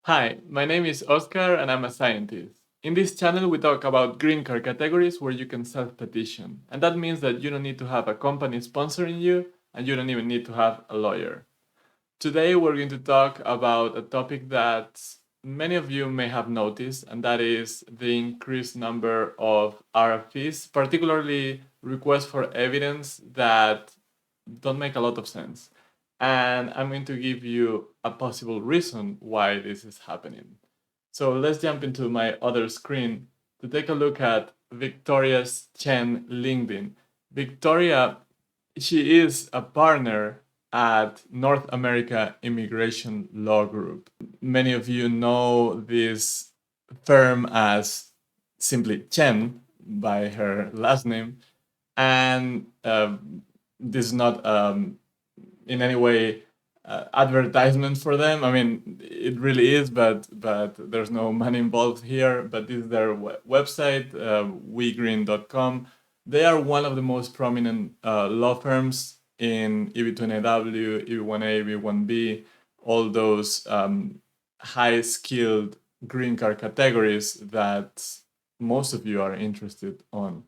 Hi, my name is Oscar and I'm a scientist. In this channel, we talk about green card categories where you can self petition. And that means that you don't need to have a company sponsoring you and you don't even need to have a lawyer. Today, we're going to talk about a topic that many of you may have noticed, and that is the increased number of RFPs, particularly requests for evidence that don't make a lot of sense. And I'm going to give you a possible reason why this is happening. So let's jump into my other screen to take a look at Victoria's Chen LinkedIn. Victoria, she is a partner at North America Immigration Law Group. Many of you know this firm as simply Chen by her last name, and this is not in any way advertisement for them. I mean, it really is, but there's no money involved here. But this is their website, wegreen.com. They are one of the most prominent law firms in EB20W, EB1A, EB1B, all those high-skilled green card categories that most of you are interested on.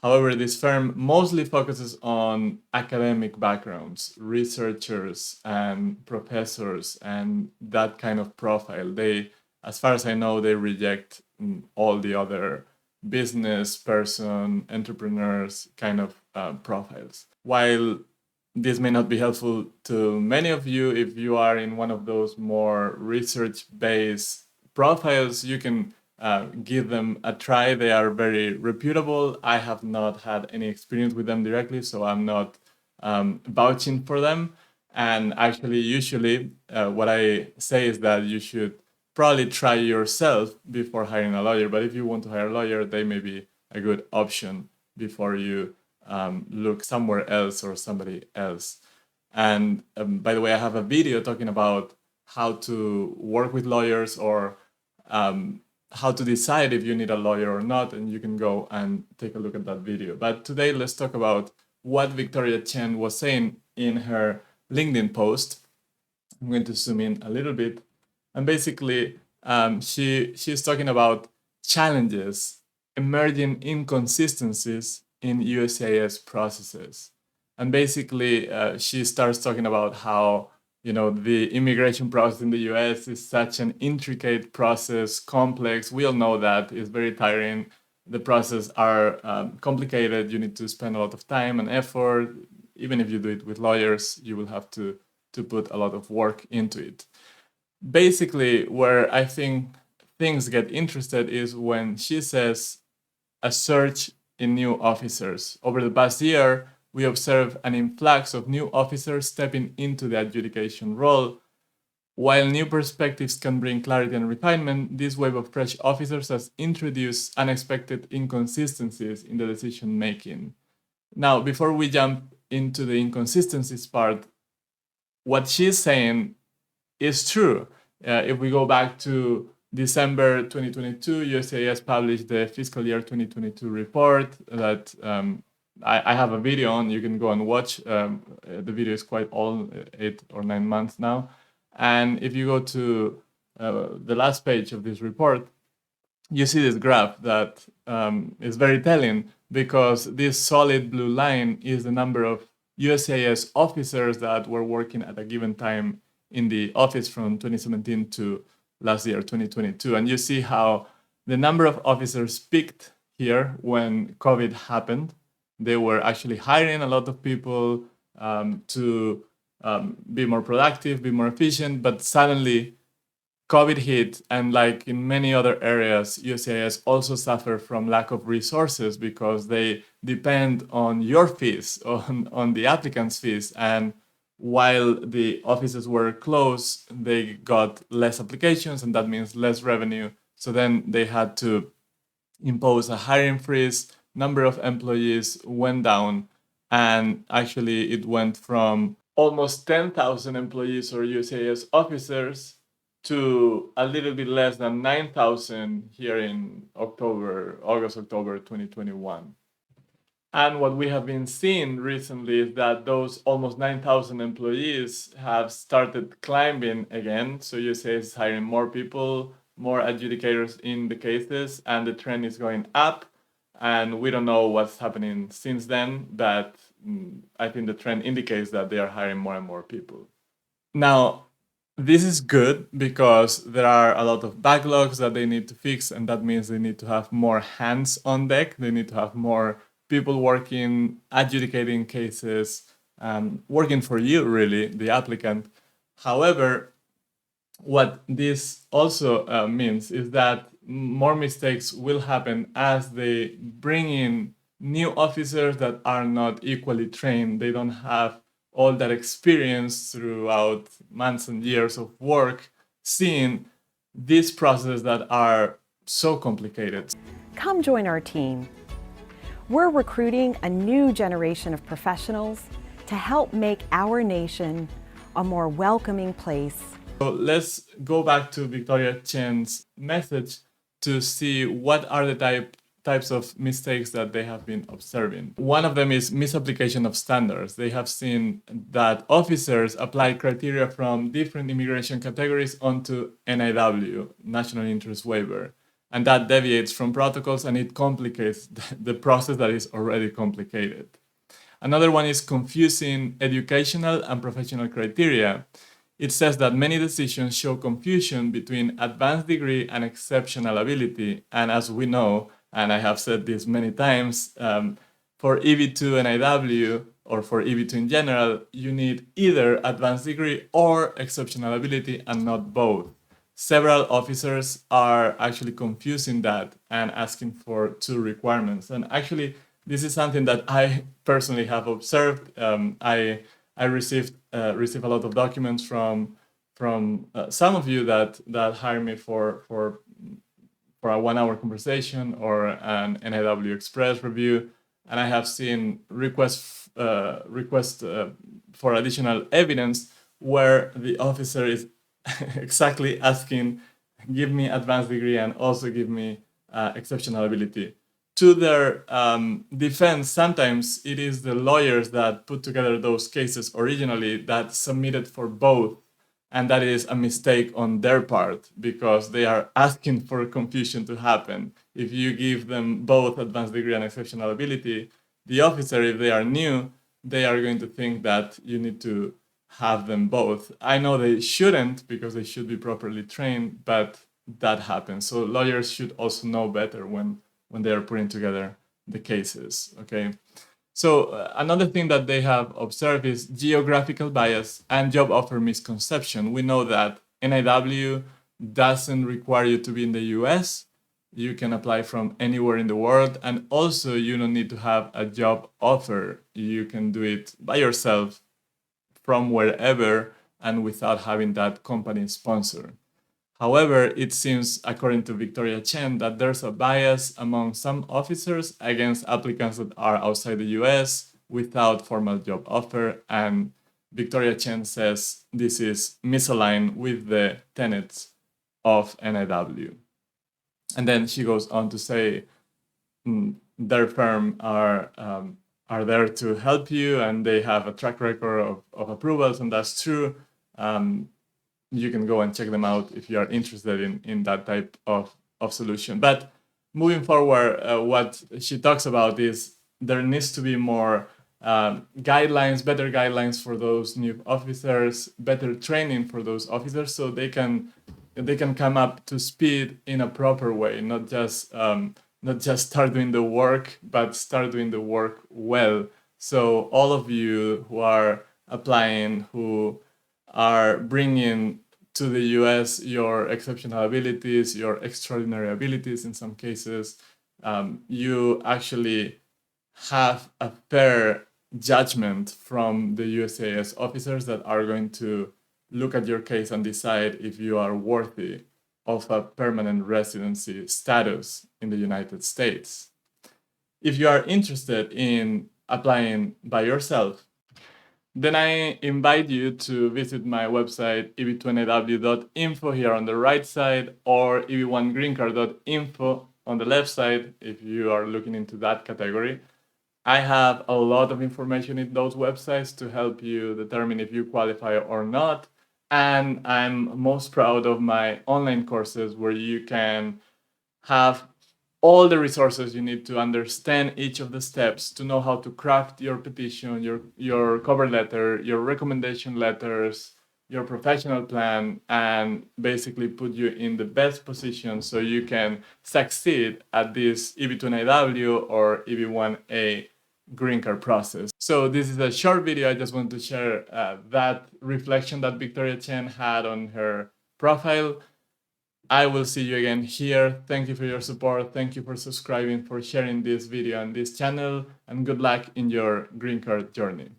However, this firm mostly focuses on academic backgrounds, researchers and professors, and that kind of profile. They, as far as I know, they reject all the other business person, entrepreneurs kind of profiles. While this may not be helpful to many of you, if you are in one of those more research-based profiles, you can give them a try. They are very reputable. I have not had any experience with them directly, so I'm not vouching for them. And actually, usually, what I say is that you should probably try yourself before hiring a lawyer. But if you want to hire a lawyer, they may be a good option before you look somewhere else or somebody else. And by the way, I have a video talking about how to work with lawyers or how to decide if you need a lawyer or not, and you can go and take a look at that video. But today, let's talk about what Victoria Chen was saying in her LinkedIn post. I'm going to zoom in a little bit. And basically, she's talking about challenges, emerging inconsistencies in USCIS processes. And basically, she starts talking about how the immigration process in the US is such an intricate process, complex. We all know that it's very tiring. The process are complicated. You need to spend a lot of time and effort. Even if you do it with lawyers, you will have to put a lot of work into it. Basically, where I think things get interested is when she says a surge in new officers. Over the past year, we observe an influx of new officers stepping into the adjudication role. While new perspectives can bring clarity and refinement, this wave of fresh officers has introduced unexpected inconsistencies in the decision making. Now, before we jump into the inconsistencies part, what she's saying is true. If we go back to December 2022, USCIS published the fiscal year 2022 report that I have a video on. You can go and watch. The video is quite old, 8 or 9 months now. And if you go to the last page of this report, you see this graph that is very telling, because this solid blue line is the number of USCIS officers that were working at a given time in the office from 2017 to last year, 2022. And you see how the number of officers peaked here when COVID happened. They were actually hiring a lot of people to be more productive, be more efficient, but suddenly COVID hit, and like in many other areas, USCIS also suffer from lack of resources because they depend on your fees, on the applicant's fees. And while the offices were closed, they got less applications, and that means less revenue. So then they had to impose a hiring freeze. Number of employees went down, and actually it went from almost 10,000 employees or USCIS officers to a little bit less than 9,000 here in August, October 2021. And what we have been seeing recently is that those almost 9,000 employees have started climbing again. So USCIS is hiring more people, more adjudicators in the cases, and the trend is going up. And we don't know what's happening since then, but I think the trend indicates that they are hiring more and more people. Now, this is good because there are a lot of backlogs that they need to fix, and that means they need to have more hands on deck. They need to have more people working, adjudicating cases, working for you, really, the applicant. However, what this also means is that more mistakes will happen as they bring in new officers that are not equally trained. They don't have all that experience throughout months and years of work seeing these processes that are so complicated. Come join our team. We're recruiting a new generation of professionals to help make our nation a more welcoming place. So let's go back to Victoria Chen's message to see what are the types of mistakes that they have been observing. One of them is misapplication of standards. They have seen that officers apply criteria from different immigration categories onto NIW, National Interest Waiver. And that deviates from protocols and it complicates the process that is already complicated. Another one is confusing educational and professional criteria. It says that many decisions show confusion between advanced degree and exceptional ability. And as we know, and I have said this many times, for EB2 NIW or for EB2 in general, you need either advanced degree or exceptional ability and not both. Several officers are actually confusing that and asking for two requirements. And actually, this is something that I personally have observed. I received a lot of documents from some of you that hire me for a 1 hour conversation or an NIW Express review, and I have seen requests for additional evidence where the officer is exactly asking, give me advanced degree and also give me exceptional ability. To their defense, sometimes it is the lawyers that put together those cases originally that submitted for both, and that is a mistake on their part because they are asking for confusion to happen. If you give them both advanced degree and exceptional ability, the officer, if they are new, they are going to think that you need to have them both. I know they shouldn't because they should be properly trained, but that happens. So lawyers should also know better when they are putting together the cases, okay? So another thing that they have observed is geographical bias and job offer misconception. We know that NIW doesn't require you to be in the US. You can apply from anywhere in the world, and also you don't need to have a job offer. You can do it by yourself from wherever and without having that company sponsor. However, it seems, according to Victoria Chen, that there's a bias among some officers against applicants that are outside the US without formal job offer, and Victoria Chen says this is misaligned with the tenets of NIW. And then she goes on to say their firm are there to help you and they have a track record of approvals, and that's true. You can go and check them out if you are interested in that type of solution. But moving forward, what she talks about is there needs to be more guidelines, better guidelines for those new officers, better training for those officers so they can come up to speed in a proper way, not just start doing the work, but start doing the work well. So all of you who are applying, who are bringing to the US your exceptional abilities, your extraordinary abilities in some cases, you actually have a fair judgment from the USCIS officers that are going to look at your case and decide if you are worthy of a permanent residency status in the United States. If you are interested in applying by yourself, then I invite you to visit my website, eb2naw.info here on the right side, or eb1greencard.info on the left side if you are looking into that category. I have a lot of information in those websites to help you determine if you qualify or not. And I'm most proud of my online courses where you can have all the resources you need to understand each of the steps to know how to craft your petition, your cover letter, your recommendation letters, your professional plan, and basically put you in the best position so you can succeed at this EB2NIW or EB1A green card process. So this is a short video. I just want to share that reflection that Victoria Chen had on her profile. I will see you again here. Thank you for your support. Thank you for subscribing, for sharing this video and this channel, and good luck in your green card journey.